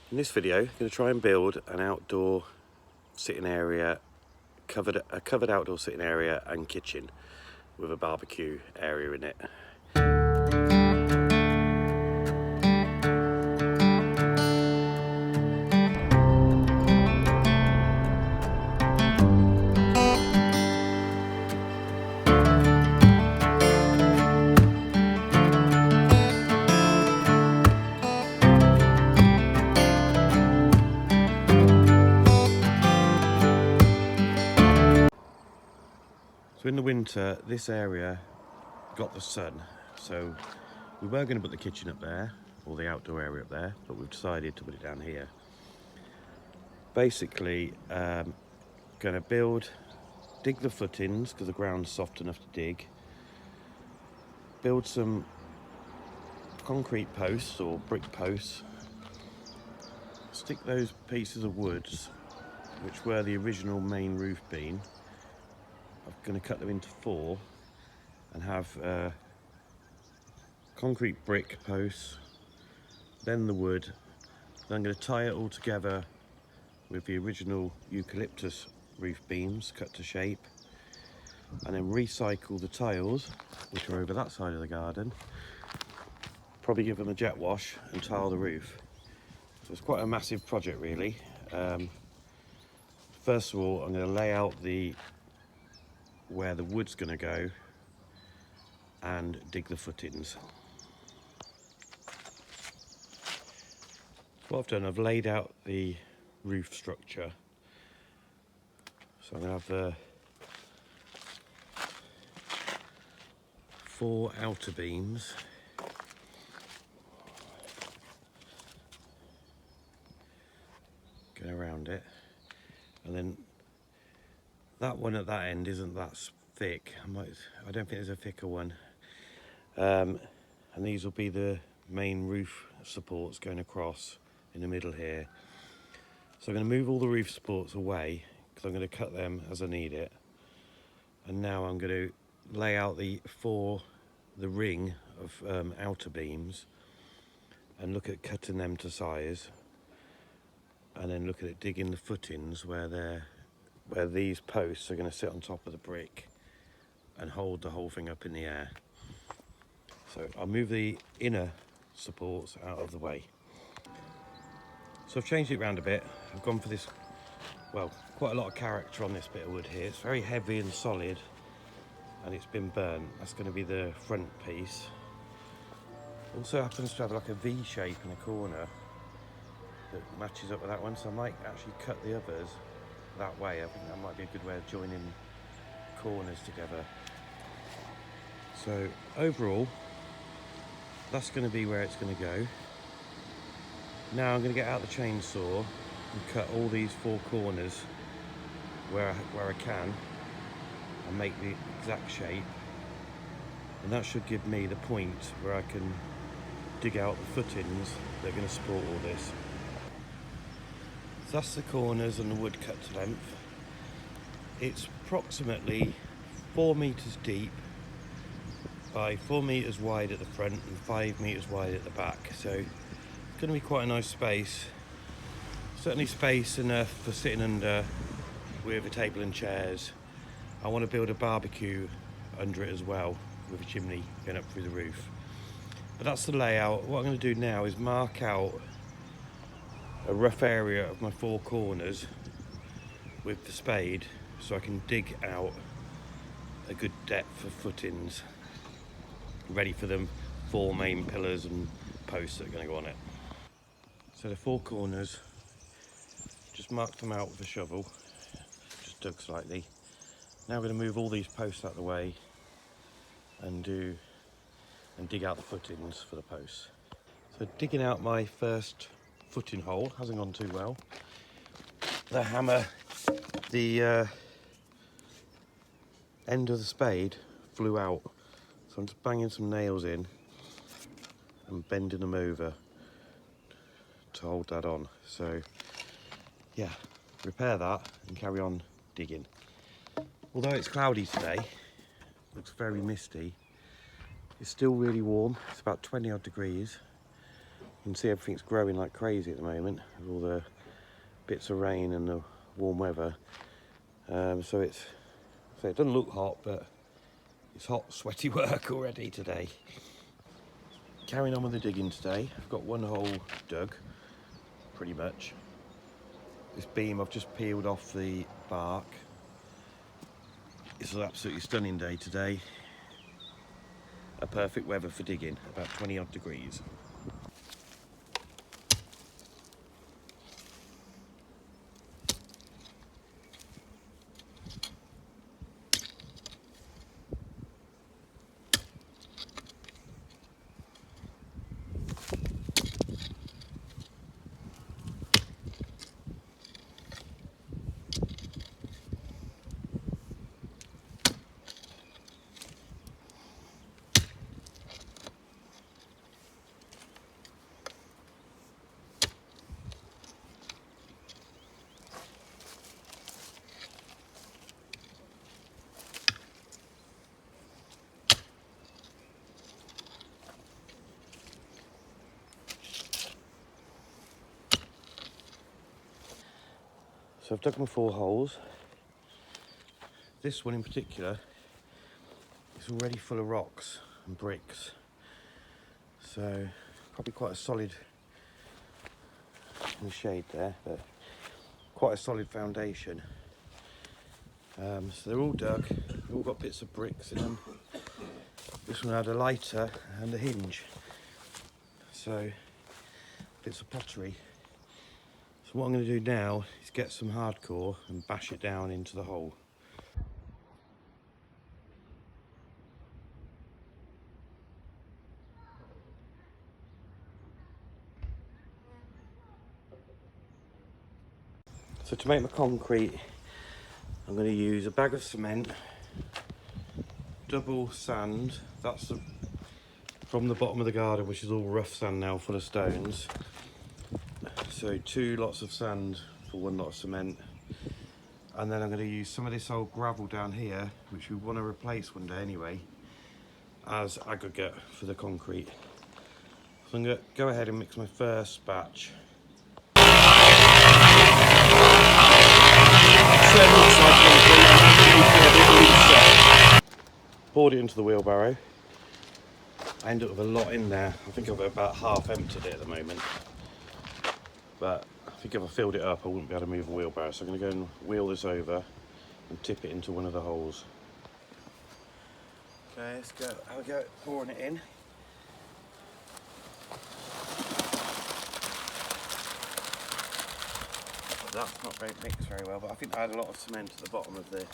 In this video, I'm going to try and build an outdoor sitting area, a covered outdoor sitting area and kitchen with a barbecue area in it. So in the winter, this area got the sun, so we were going to put the kitchen up there, or the outdoor area up there, but we've decided to put it down here. Basically, going to dig the footings because the ground's soft enough to dig, build some concrete posts or brick posts, stick those pieces of wood, which were the original main roof beam. I'm going to cut them into 4 and have concrete brick posts, then the wood. Then I'm going to tie it all together with the original eucalyptus roof beams cut to shape, and then recycle the tiles, which are over that side of the garden, probably give them a jet wash and tile the roof. So it's quite a massive project really. First of all, I'm going to lay out where the wood's going to go and dig the footings. What I've done, I've laid out the roof structure. So I'm going to have 4 outer beams. Go around it, and then that one at that end isn't that thick. I don't think there's a thicker one. And these will be the main roof supports going across in the middle here. So I'm going to move all the roof supports away because I'm going to cut them as I need it. And now I'm going to lay out the ring of outer beams and look at cutting them to size. And then look at it digging the footings where these posts are going to sit on top of the brick and hold the whole thing up in the air. So I'll move the inner supports out of the way. So I've changed it around a bit. I've gone for this, well, quite a lot of character on this bit of wood here. It's very heavy and solid, and it's been burnt. That's going to be the front piece. Also happens to have like a V shape in a corner that matches up with that one, so I might actually cut the others that way. I think that might be a good way of joining corners together. So overall, that's going to be where it's going to go. Now I'm going to get out the chainsaw and cut all these 4 corners where I can and make the exact shape, and that should give me the point where I can dig out the footings that are going to support all this. So that's the corners and the wood cut to length. It's approximately 4 meters deep by 4 meters wide at the front and 5 meters wide at the back. So it's going to be quite a nice space. Certainly space enough for sitting under with a table and chairs. I want to build a barbecue under it as well with a chimney going up through the roof. But that's the layout. What I'm going to do now is mark out a rough area of my 4 corners with the spade so I can dig out a good depth of footings ready for them 4 main pillars and posts that are going to go on it. So the 4 corners, just marked them out with a shovel, just dug slightly. Now I'm going to move all these posts out of the way and dig out the footings for the posts. So digging out my first footing hole hasn't gone too well. The hammer, the end of the spade flew out, so I'm just banging some nails in and bending them over to hold that on. So yeah, repair that and carry on digging. Although it's cloudy today, looks very misty, it's still really warm. It's about 20 odd degrees. can see everything's growing like crazy at the moment with all the bits of rain and the warm weather. So it doesn't look hot, but it's hot, sweaty work already today. Carrying on with the digging today. I've got one hole dug, pretty much. This beam I've just peeled off the bark. It's an absolutely stunning day today. A perfect weather for digging, about 20 odd degrees. So I've dug my 4 holes. This one in particular is already full of rocks and bricks. So probably quite a solid, in the shade there, but quite a solid foundation. So they're all dug, they've all got bits of bricks in them. This one had a lighter and a hinge. So bits of pottery. So what I'm going to do now is get some hardcore and bash it down into the hole. So to make my concrete, I'm going to use a bag of cement, double sand, that's from the bottom of the garden, which is all rough sand now full of stones. So 2 lots of sand for 1 lot of cement. And then I'm going to use some of this old gravel down here, which we want to replace one day anyway, as aggregate for the concrete. So I'm going to go ahead and mix my first batch. Poured it into the wheelbarrow. I ended up with a lot in there. I think I've about half emptied it at the moment. But I think if I filled it up, I wouldn't be able to move a wheelbarrow. So I'm going to go and wheel this over and tip it into one of the holes. Okay, let's go. I'll go pouring it in. That's not very mixed very well, but I think I had a lot of cement at the bottom of the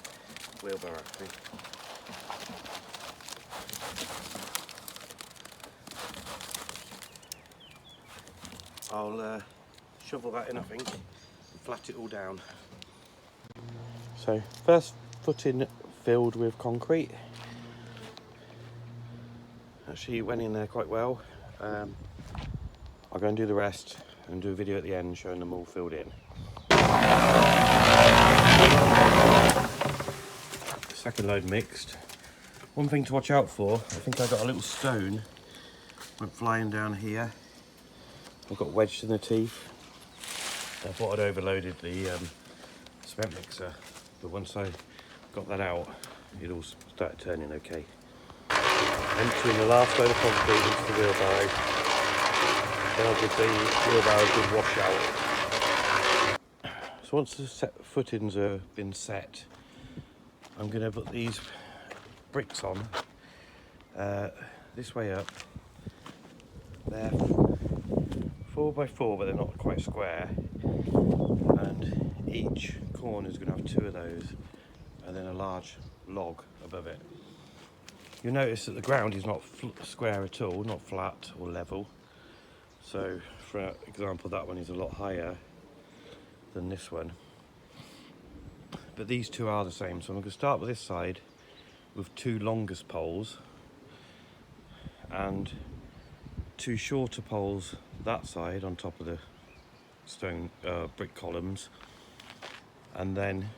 wheelbarrow actually. I'll shovel that in, I think, and flat it all down. So first footing filled with concrete. Actually it went in there quite well. I'll go and do the rest and do a video at the end showing them all filled in. Second load mixed. One thing to watch out for, I think I got a little stone went flying down here. I got wedged in the teeth. I thought I'd overloaded the cement mixer, but once I got that out, it all started turning okay. Emptying the last load of concrete into the wheelbarrow. Then I'll give the wheelbarrow a good wash out. So once the footings have been set, I'm going to put these bricks on this way up. They're 4x4, but they're not quite square, and each corner is going to have 2 of those and then a large log above it. You'll notice that the ground is not square at all, not flat or level. So for example, that one is a lot higher than this one, but these 2 are the same. So I'm going to start with this side with 2 longest poles and 2 shorter poles that side on top of the stone brick columns, and then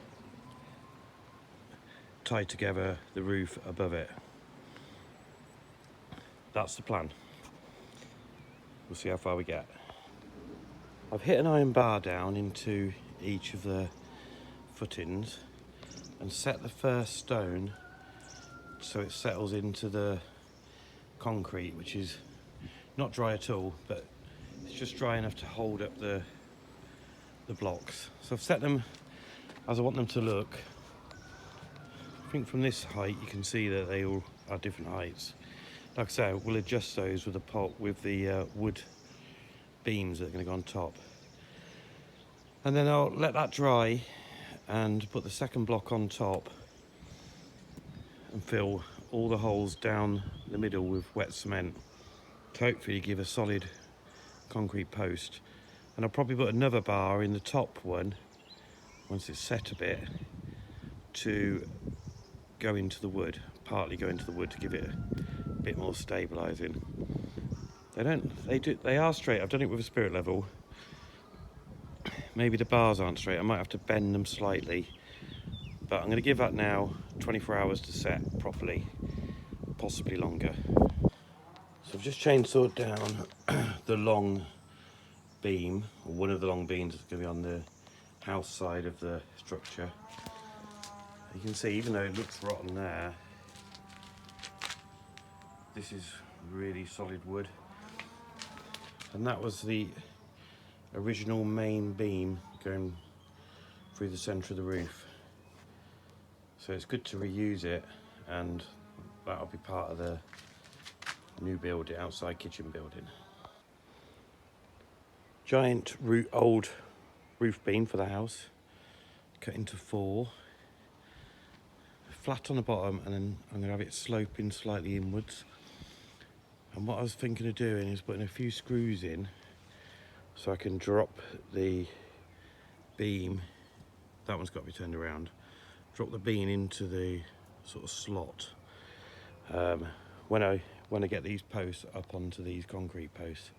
tie together the roof above it. That's the plan. We'll see how far we get. I've hit an iron bar down into each of the footings and set the first stone so it settles into the concrete, which is not dry at all, but it's just dry enough to hold up the blocks. So I've set them as I want them to look. I think from this height you can see that they all are different heights. Like I say, we'll adjust those with the wood beams that are going to go on top. And then I'll let that dry and put the second block on top and fill all the holes down the middle with wet cement to hopefully give a solid concrete post. And I'll probably put another bar in the top one once it's set a bit to go into the wood, partly go into the wood to give it a bit more stabilising. They are straight. I've done it with a spirit level. Maybe the bars aren't straight. I might have to bend them slightly, but I'm going to give that now 24 hours to set properly, possibly longer. So I've just chainsawed down the long beam, or one of the long beams that's going to be on the house side of the structure. You can see, even though it looks rotten there, this is really solid wood. And that was the original main beam going through the centre of the roof. So it's good to reuse it, and that'll be part of the new building, outside kitchen building. Giant old roof beam for the house, cut into 4. Flat on the bottom, and then I'm going to have it sloping slightly inwards. And what I was thinking of doing is putting a few screws in so I can drop the beam. That one's got to be turned around. Drop the beam into the sort of slot when I get these posts up onto these concrete posts.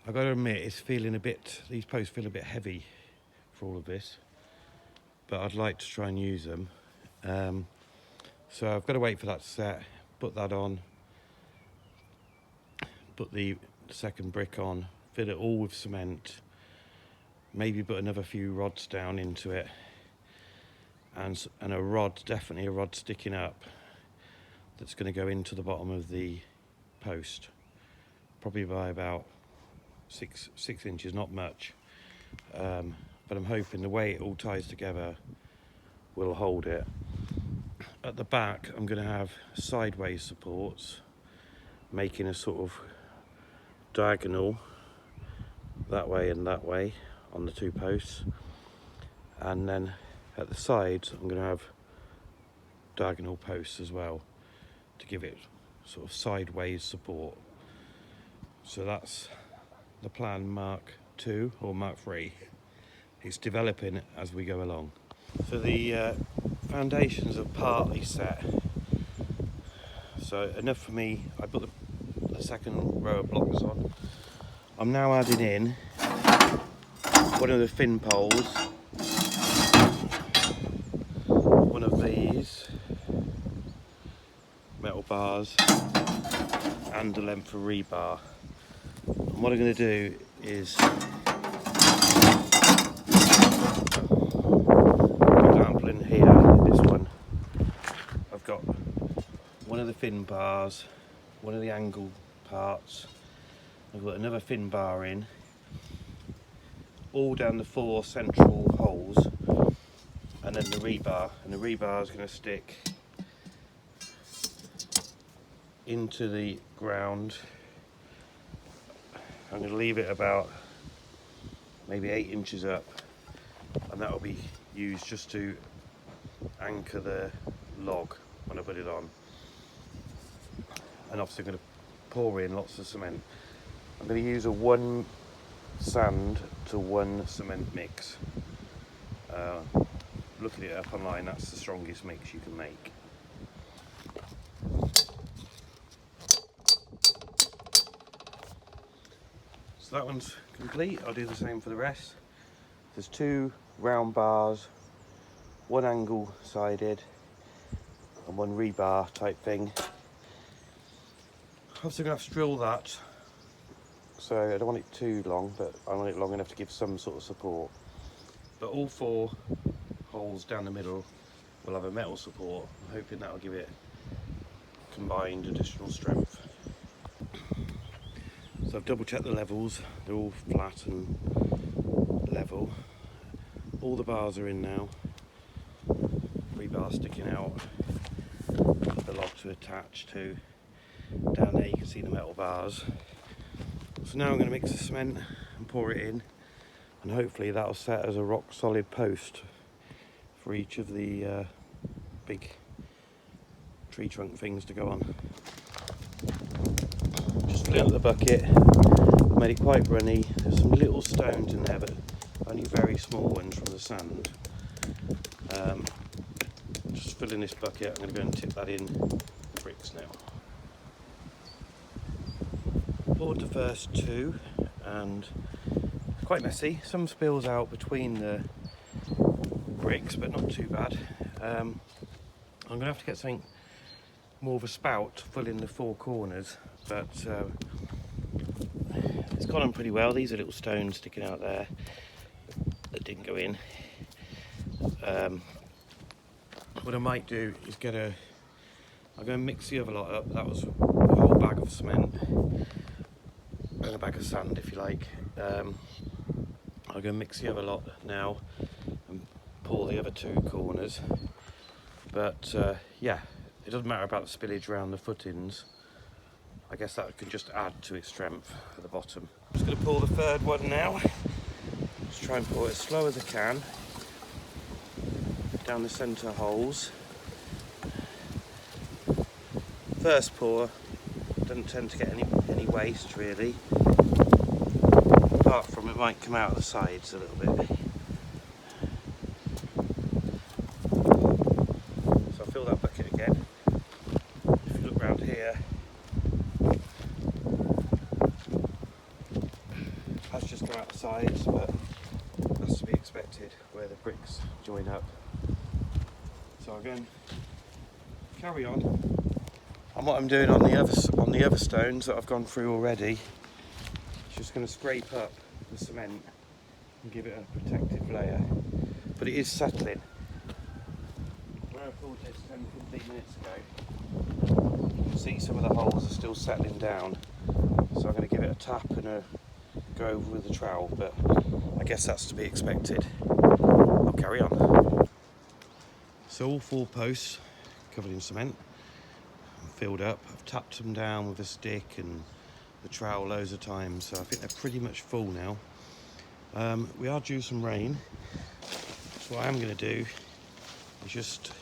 I've got to admit, these posts feel a bit heavy for all of this, but I'd like to try and use them. So I've got to wait for that to set, put that on, put the second brick on, fill it all with cement, maybe put another few rods down into it, and a rod, definitely a rod sticking up that's going to go into the bottom of the post, probably by about 6 inches, not much, but I'm hoping the way it all ties together will hold it. At the back I'm going to have sideways supports, making a sort of diagonal that way and that way on the 2 posts, and then at the sides I'm going to have diagonal posts as well to give it sort of sideways support. So that's the plan Mark 2 or Mark 3. It's developing as we go along. So the foundations are partly set, so enough for me. I put the second row of blocks on. I'm now adding in one of the fin poles, one of these metal bars, and a length of rebar. And what I'm going to do is, for example, in here, this one, I've got one of the fin bars, one of the angle parts. I've got another fin bar in, all down the 4 central holes, and then the rebar. And the rebar is going to stick into the ground. I'm going to leave it about maybe 8 inches up, and that will be used just to anchor the log when I put it on. And obviously I'm going to pour in lots of cement. I'm going to use a 1 sand to 1 cement mix. Looking it up online, that's the strongest mix you can make. So that one's complete. I'll do the same for the rest. There's 2 round bars, 1 angle sided and 1 rebar type thing. Obviously I'm going to have to drill that so I don't want it too long, but I want it long enough to give some sort of support. But all 4 holes down the middle will have a metal support. I'm hoping that'll give it combined additional strength. So I've double checked the levels, they're all flat and level. All the bars are in now, rebar sticking out, the log to attach to. Down there you can see the metal bars. So now I'm going to mix the cement and pour it in, and hopefully that'll set as a rock solid post for each of the big tree trunk things to go on. Just fill out the bucket, made it quite runny. There's some little stones in there, but only very small ones from the sand. Just fill in this bucket. I'm going to go and tip that in the bricks now. Poured the first 2, and quite messy. Some spills out between the bricks, but not too bad. I'm going to have to get something more of a spout to fill in the 4 corners, but it's gone on pretty well. These are little stones sticking out there that didn't go in. What I might do is I'll go and mix the other lot up. That was a whole bag of cement and a bag of sand, if you like. I'll go and mix the other lot now and pour the other 2 corners. But yeah, it doesn't matter about the spillage around the footings. I guess that can just add to its strength at the bottom. I'm just going to pour the 3rd one now. Just try and pour it as slow as I can down the centre holes. First pour doesn't tend to get any waste really, apart from it might come out of the sides a little bit. So I'll fill that bucket again. If you look round here, that's just come out the sides, but that's to be expected where the bricks join up. So I'll go and carry on. And what I'm doing on the other stones that I've gone through already, is just going to scrape up the cement and give it a protective layer. But it is settling. Where I pulled this 10-15 minutes ago, you can see some of the holes are still settling down. So I'm going to give it a tap and go over with the trowel, but I guess that's to be expected. I'll carry on. So all 4 posts covered in cement and filled up. I've tapped them down with a stick and the trowel loads of times, so I think they're pretty much full now. We are due some rain, so what I am going to do is just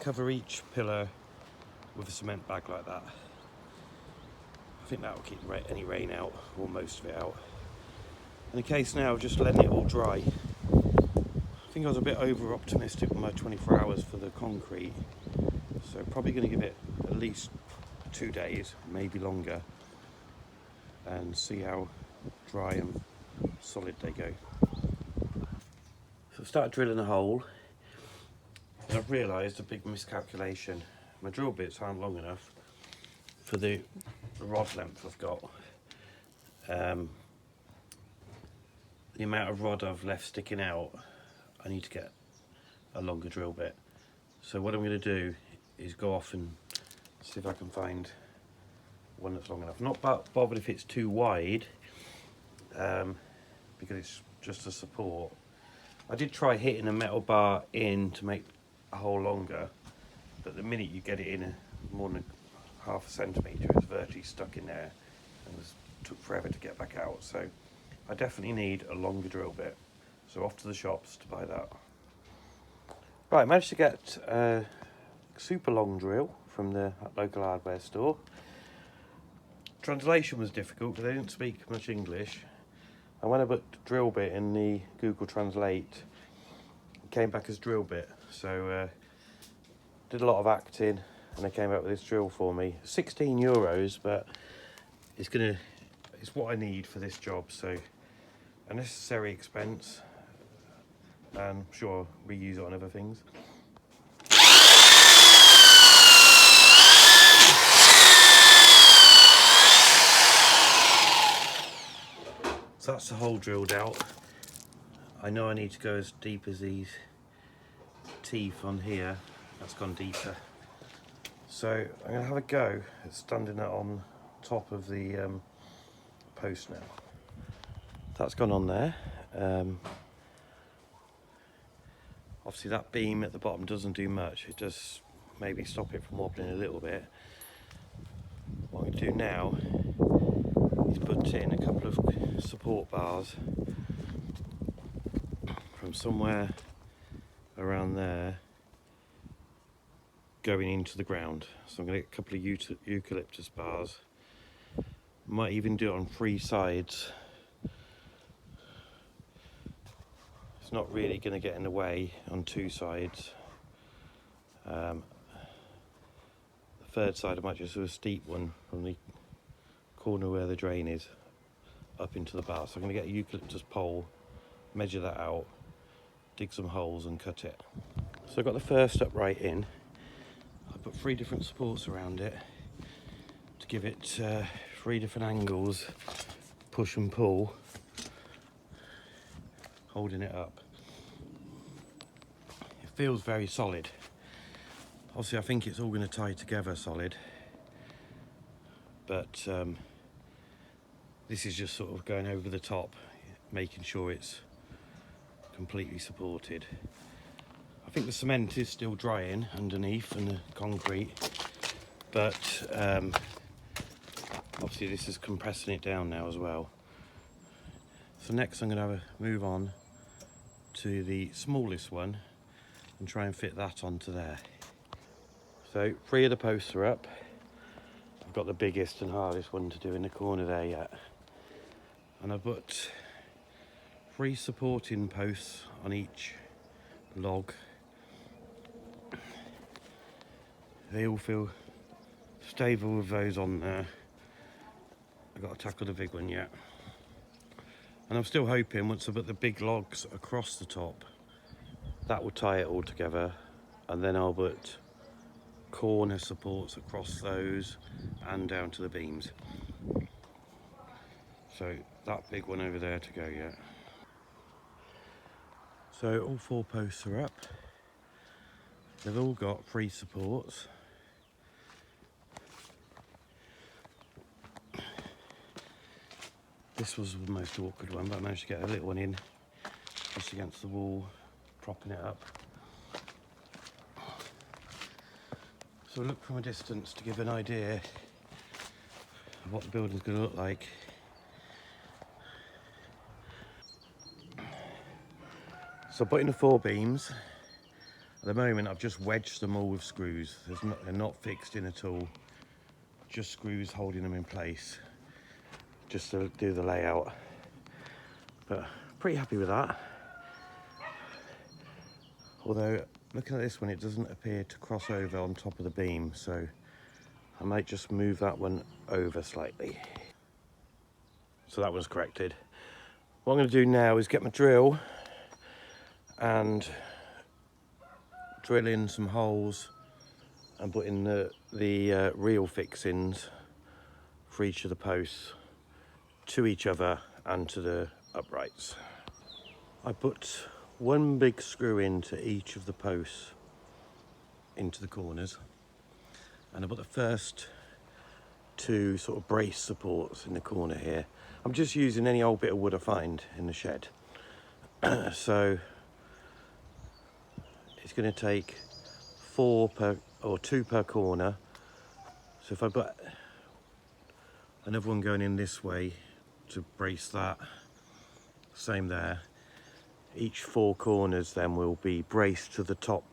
cover each pillar with a cement bag like that. I think that will keep any rain out, or most of it out. In the case now of just letting it all dry, I think I was a bit over optimistic with my 24 hours for the concrete, so probably going to give it at least 2 days, maybe longer, and see how dry and solid they go. So I've started drilling a hole, and I've realised a big miscalculation. My drill bits aren't long enough for the rod length I've got. The amount of rod I've left sticking out, I need to get a longer drill bit. So what I'm going to do is go off and see if I can find one that's long enough. Not bothered if it's too wide, because it's just a support. I did try hitting a metal bar in to make a hole longer, but the minute you get it in more than half a centimetre, it's virtually stuck in there and took forever to get back out. So I definitely need a longer drill bit. So off to the shops to buy that. Right, managed to get a super long drill from the local hardware store. Translation was difficult because they didn't speak much English. And when I put drill bit in the Google Translate, it came back as drill bit. So did a lot of acting, and they came up with this drill for me. €16, but it's what I need for this job. So a necessary expense, and I'm sure I'll reuse it on other things. that's the hole drilled out. I know I need to go as deep as these teeth on here. That's gone deeper. So I'm going to have a go at standing it on top of the post now. That's gone on there. Obviously that beam at the bottom doesn't do much. It does maybe stop it from wobbling a little bit. What I'm going to do now is put in a couple of support bars from somewhere around there going into the ground. So I'm going to get a couple of eucalyptus bars. Might even do it on 3 sides. It's not really going to get in the way on 2 sides. The 3rd side I might just do a steep one from the corner where the drain is up into the bar. So I'm going to get a eucalyptus pole, measure that out, dig some holes and cut it. So I've got the first upright in. I put 3 different supports around it to give it 3 different angles, push and pull, holding it up. It feels very solid. Obviously I think it's all going to tie together solid, but this is just sort of going over the top, making sure it's completely supported. I think the cement is still drying underneath and the concrete, but obviously this is compressing it down now as well. So next I'm going to move on to the smallest one and try and fit that onto there. So 3 of the posts are up. I've got the biggest and hardest one to do in the corner there yet. And I've put 3 supporting posts on each log. They all feel stable with those on there. I've got to tackle the big one yet. And I'm still hoping once I put the big logs across the top, that will tie it all together, and then I'll put corner supports across those and down to the beams. So that big one over there to go yet. So all 4 posts are up. They've all got 3 supports. This was the most awkward one, but I managed to get a little one in just against the wall, propping it up. So look from a distance to give an idea of what the building's going to look like. So I put in the 4 beams. At the moment I've just wedged them all with screws. They're not fixed in at all. Just screws holding them in place, just to do the layout. But pretty happy with that. Although looking at this one, it doesn't appear to cross over on top of the beam, so I might just move that one over slightly. So that one's corrected. What I'm going to do now is get my drill and drill in some holes and put in the reel fixings for each of the posts to each other and to the uprights. I put 1 big screw into each of the posts into the corners, and I put the first 2 sort of brace supports in the corner here. I'm just using any old bit of wood I find in the shed. So it's going to take 4 per, or 2 per corner. So if I put another one going in this way to brace that, same there. Each 4 corners then will be braced to the top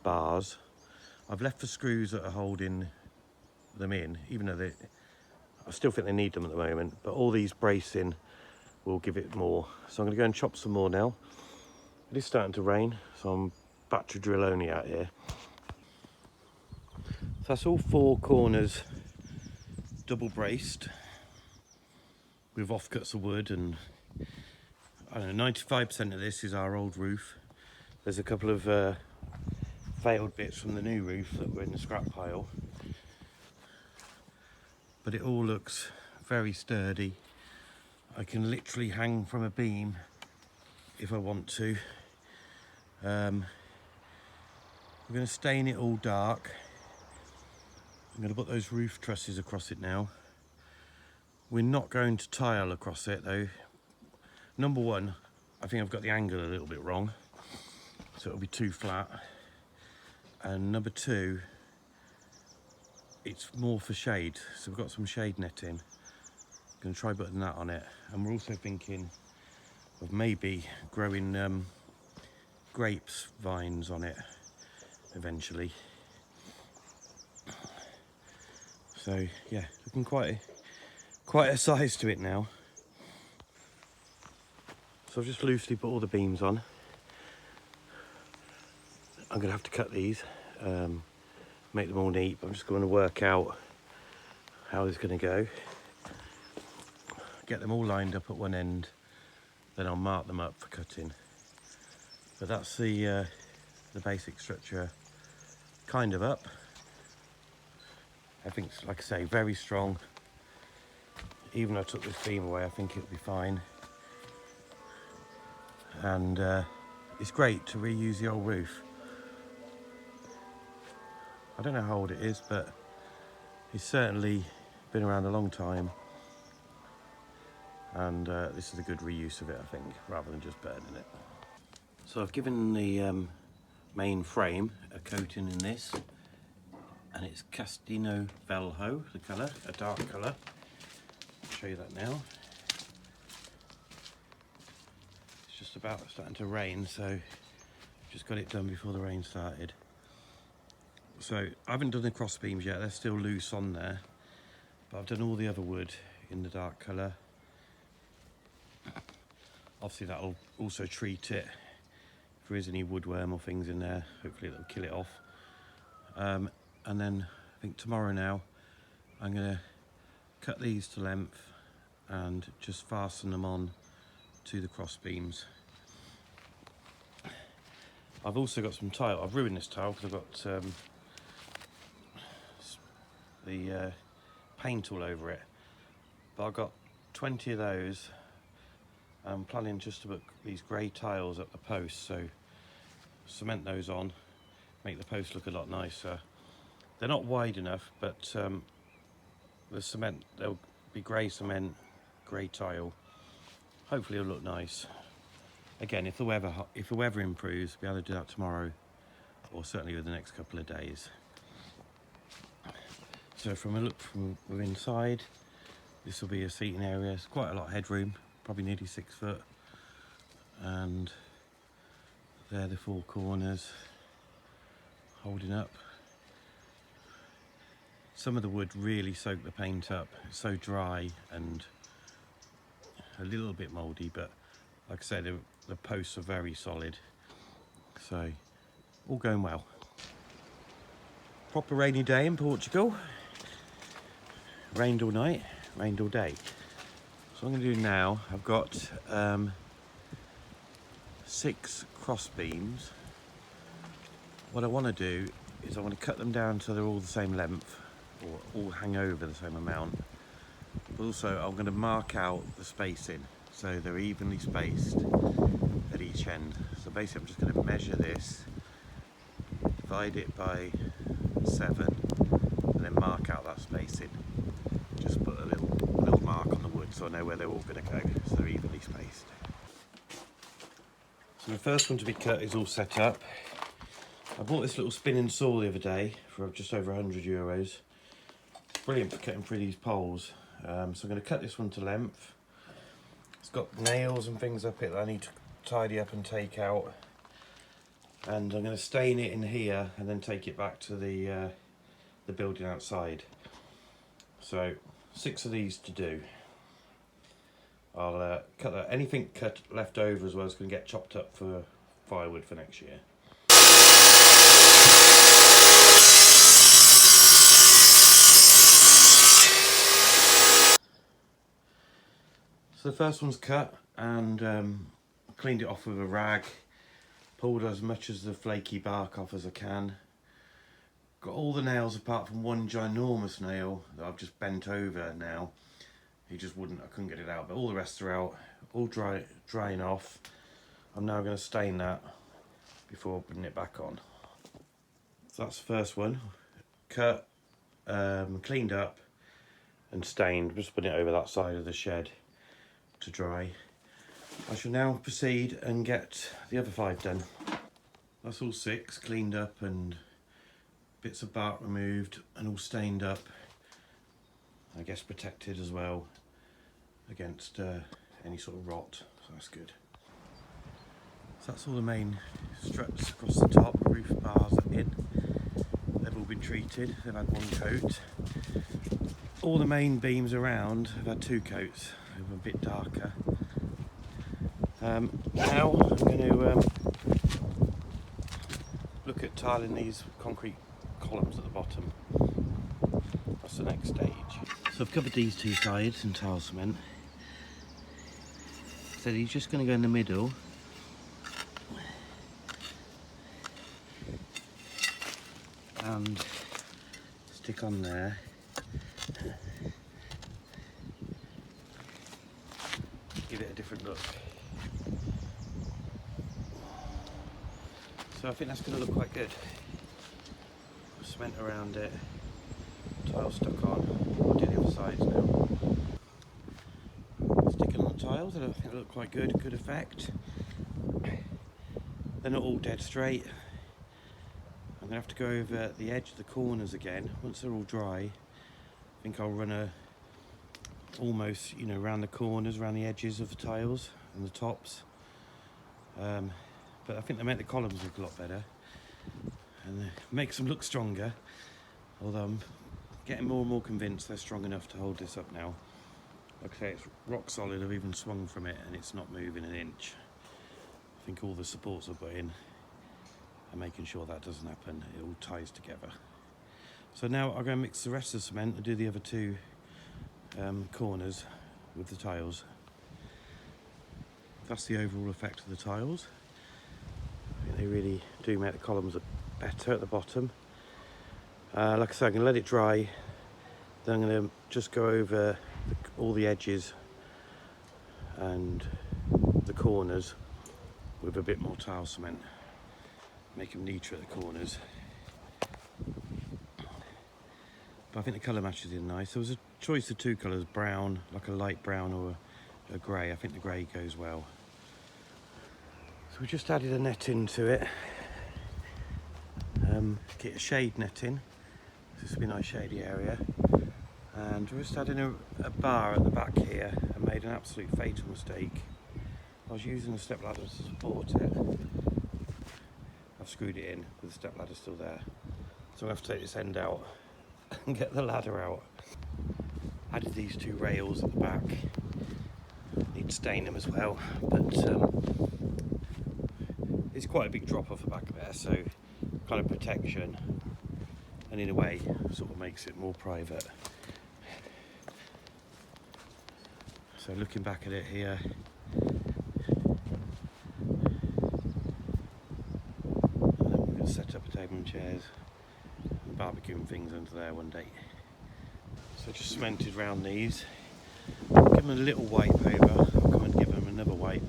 bars. I've left the screws that are holding them in, even though I still think they need them at the moment, but all these bracing will give it more. So I'm going to go and chop some more now. It is starting to rain, so I'm battery drill only out here. So that's all 4 corners double braced with offcuts of wood, and I don't know, 95% of this is our old roof. There's a couple of failed bits from the new roof that were in the scrap pile, but it all looks very sturdy. I can literally hang from a beam if I want to. I'm going to stain it all dark. I'm going to put those roof trusses across it now. We're not going to tile across it though. Number one, I think I've got the angle a little bit wrong, so it'll be too flat. And number two, it's more for shade, so we've got some shade netting. Going to try putting that on it, and we're also thinking of maybe growing grapes vines on it eventually. So yeah, looking quite a size to it now. So I've just loosely put all the beams on. I'm going to have to cut these, make them all neat, but I'm just going to work out how it's going to go. Get them all lined up at one end, then I'll mark them up for cutting. But that's the basic structure kind of up. Everything's, like I say, very strong. Even though I took this beam away, I think it'll be fine. And it's great to reuse the old roof. I don't know how old it is, but it's certainly been around a long time. And this is a good reuse of it, I think, rather than just burning it. So I've given the main frame a coating in this, and it's Castino Velho, the colour, a dark colour. I'll show you that now. It's just about starting to rain, so just got it done before the rain started. So I haven't done the cross beams yet, they're still loose on there, but I've done all the other wood in the dark colour. Obviously that'll also treat it if there is any woodworm or things in there. Hopefully it'll kill it off. And then I think tomorrow now I'm going to cut these to length and just fasten them on to the cross beams. I've also got some tile. I've ruined this tile because I've got the paint all over it, but I've got 20 of those. I'm planning just to put these grey tiles up the posts, so cement those on, make the post look a lot nicer. They're not wide enough, but the cement, there'll be grey cement, grey tile. Hopefully it'll look nice. Again, if the weather improves, we'll be able to do that tomorrow, or certainly within the next couple of days. So from a look from inside, this will be a seating area. It's quite a lot of headroom, probably nearly 6 foot. And there the four corners holding up. Some of the wood really soaked the paint up. It's so dry and a little bit mouldy, but like I said, the posts are very solid. So all going well. Proper rainy day in Portugal. Rained all night, rained all day. So what I'm going to do now, I've got 6 cross beams. What I want to do is I want to cut them down so they're all the same length, or all hang over the same amount. But also I'm going to mark out the spacing so they're evenly spaced at each end. So basically I'm just going to measure this, divide it by 7, and then mark out that spacing. Just put a little mark on the wood so I know where they're all going to go, so they're evenly spaced. So the first one to be cut is all set up. I bought this little spinning saw the other day for just over €100. It's brilliant for cutting through these poles. So I'm going to cut this one to length. It's got nails and things up it that I need to tidy up and take out. And I'm going to stain it in here and then take it back to the building outside. So 6 of these to do. I'll cut that. Anything cut left over as well is going to get chopped up for firewood for next year. So the first one's cut, and cleaned it off with a rag, pulled as much of the flaky bark off as I can. Got all the nails apart from one ginormous nail that I've just bent over now. he just wouldn't, I couldn't get it out, but all the rest are out, all drying off. I'm now going to stain that before putting it back on. So that's the first one, cut, cleaned up and stained. Just putting it over that side of the shed to dry. I shall now proceed and get the other 5 done. That's all 6 cleaned up and bits of bark removed and all stained up. I guess protected as well against any sort of rot, so that's good. So that's all the main struts across the top. Roof bars are in. They've all been treated. They've had 1 coat. All the main beams around have had 2 coats. They're a bit darker. Now I'm going to look at tiling these concrete columns at the bottom. That's the next stage. So I've covered these 2 sides in tile cement. So he's just going to go in the middle. And stick on there. Give it a different look. So I think that's going to look quite good. Cement around it, tile stuck on. I'll do the other sides now. Sticking on the tiles, I think they look quite good, good effect. They're not all dead straight. I'm going to have to go over the edge of the corners again. Once they're all dry, I think I'll run almost, you know, around the corners, around the edges of the tiles and the tops. But I think they make the columns look a lot better and makes them look stronger. Although I'm getting more and more convinced they're strong enough to hold this up now. Like I say, it's rock solid. I've even swung from it and it's not moving an inch. I think all the supports I've put in are making sure that doesn't happen. It all ties together. So now I'll go and mix the rest of the cement and do the other 2 corners with the tiles. That's the overall effect of the tiles. I think they really do make the columns better at the bottom. Like I said, I'm going to let it dry. Then I'm going to just go over all the edges and the corners with a bit more tile cement. Make them neater at the corners. But I think the colour matches in nice. There was a choice of 2 colours, brown, like a light brown or a grey. I think the grey goes well. So we just added a net into it. Get a shade net in. This will be a nice shady area. And we're just adding a bar at the back here. I made an absolute fatal mistake. I was using a step ladder to support it. I've screwed it in with the step ladder still there. So I'll have to take this end out and get the ladder out. Added these 2 rails at the back. Need to stain them as well, but it's quite a big drop off the back of there, so kind of protection, and in a way sort of makes it more private. So looking back at it here, and then we're going to set up a table and chairs and barbecuing things under there one day. So just cemented round these, give them a little wipe over. I'll come and give them another wipe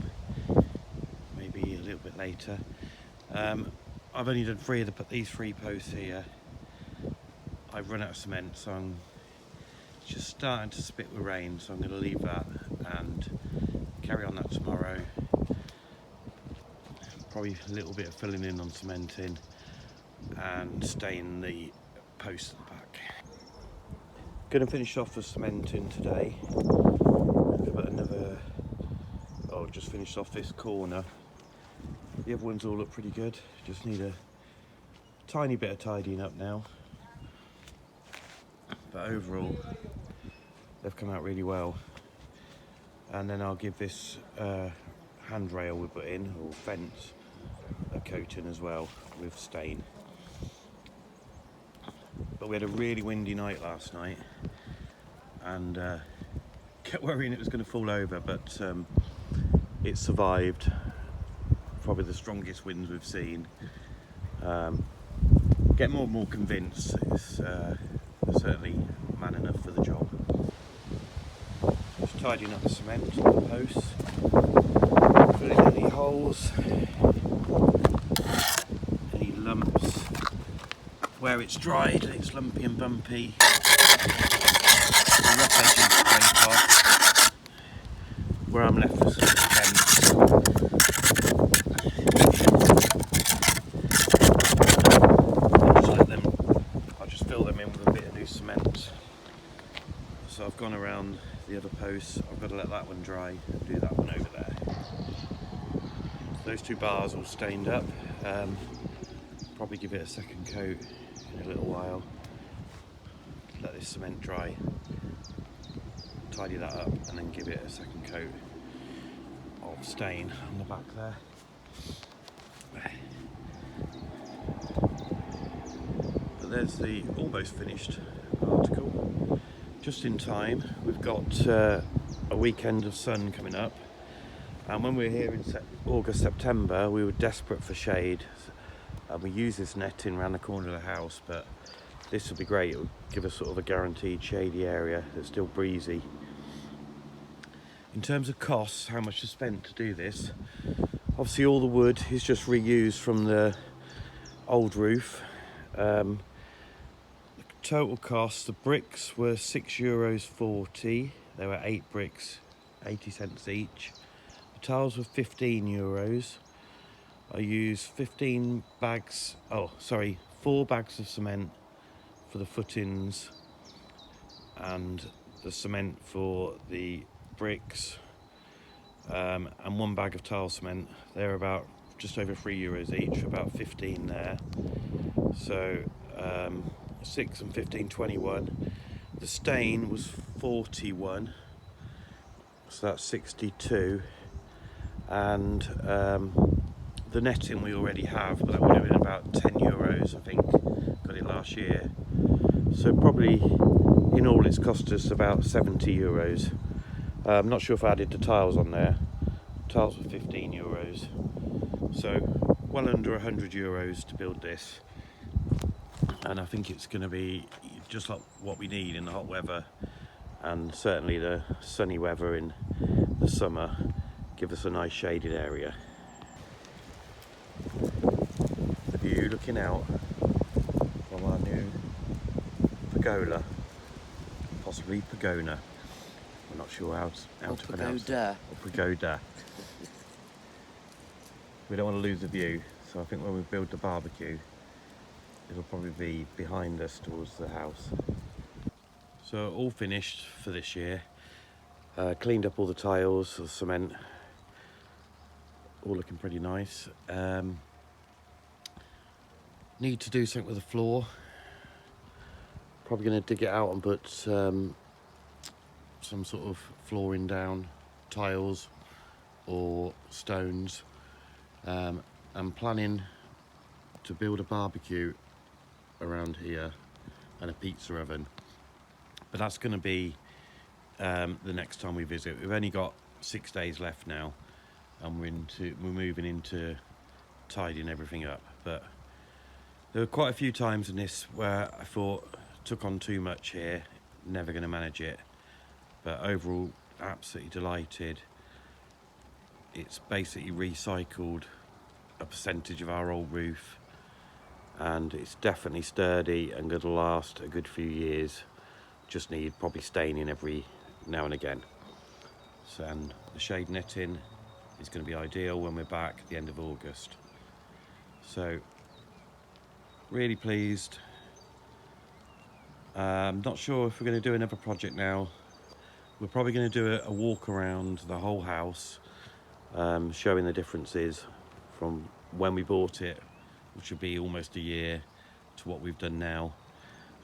maybe a little bit later. I've only done 3 of these 3 posts here. I've run out of cement, so I'm just starting to spit with rain, so I'm going to leave that and carry on that tomorrow. Probably a little bit of filling in on cementing and stain the posts at the back. Going to finish off the cementing today. Just finished off this corner. The other ones all look pretty good. Just need a tiny bit of tidying up now. But overall, they've come out really well. And then I'll give this handrail we put in, or fence, a coating as well with stain. But we had a really windy night last night and kept worrying it was going to fall over, but it survived. Probably the strongest winds we've seen. Get more and more convinced it's certainly man enough for the job. tidying up the cement on the posts, filling any holes, any lumps. Where it's dried, it's lumpy and bumpy. The rough edges scrape off. Where I'm left with some fence. I'll just fill them in with a bit of new cement. So I've gone around the other posts. I've got to let that one dry and do that one over there. Those two bars all stained up. Probably give it a second coat in a little while. Let this cement dry, tidy that up, and then give it a second coat of stain on the back there. But there's the almost finished article. Just in time. We've got a weekend of sun coming up, and when we were here in August, September, we were desperate for shade, and we use this netting around the corner of the house, but this will be great. It will give us sort of a guaranteed shady area that's still breezy. In terms of costs, how much is spent to do this, obviously all the wood is just reused from the old roof. Total cost, the bricks were €6.40. There were 8 bricks, 80 cents each. The tiles were €15. I used 4 bags of cement for the footings and the cement for the bricks, and 1 bag of tile cement. They're about just over €3 each, for about 15 there. So 6 and 15, 21. The stain was 41, so that's 62. And the netting we already have, but that would have been about €10, I think. Got it last year. So probably in all it's cost us about €70. I'm not sure if I added the tiles on there. Tiles were €15. So well under €100 to build this. And I think it's going to be just like what we need in the hot weather, and certainly the sunny weather in the summer give us a nice shaded area. The view looking out from our new pergola, possibly pergola. I'm not sure how to pronounce it. Or pergola. We don't want to lose the view, so I think when we build the barbecue, it'll probably be behind us towards the house. So all finished for this year. Cleaned up all the tiles, the cement, all looking pretty nice. Need to do something with the floor. Probably going to dig it out and put some sort of flooring down, tiles or stones. I'm planning to build a barbecue around here and a pizza oven, but that's going to be the next time we visit. We've only got 6 days left now, and we're moving into tidying everything up. But there were quite a few times in this where I thought took on too much here, never going to manage it, but overall absolutely delighted. It's basically recycled a percentage of our old roof, and it's definitely sturdy and going to last a good few years. Just need probably staining every now and again. So, and the shade netting is going to be ideal when we're back at the end of August. So really pleased. Not sure if we're going to do another project now. We're probably going to do a walk around the whole house, showing the differences from when we bought it, which would be almost a year, to what we've done now.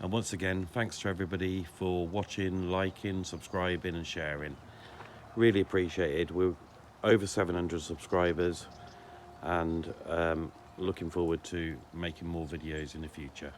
And once again, thanks to everybody for watching, liking, subscribing and sharing. Really appreciated. We're over 700 subscribers, and looking forward to making more videos in the future.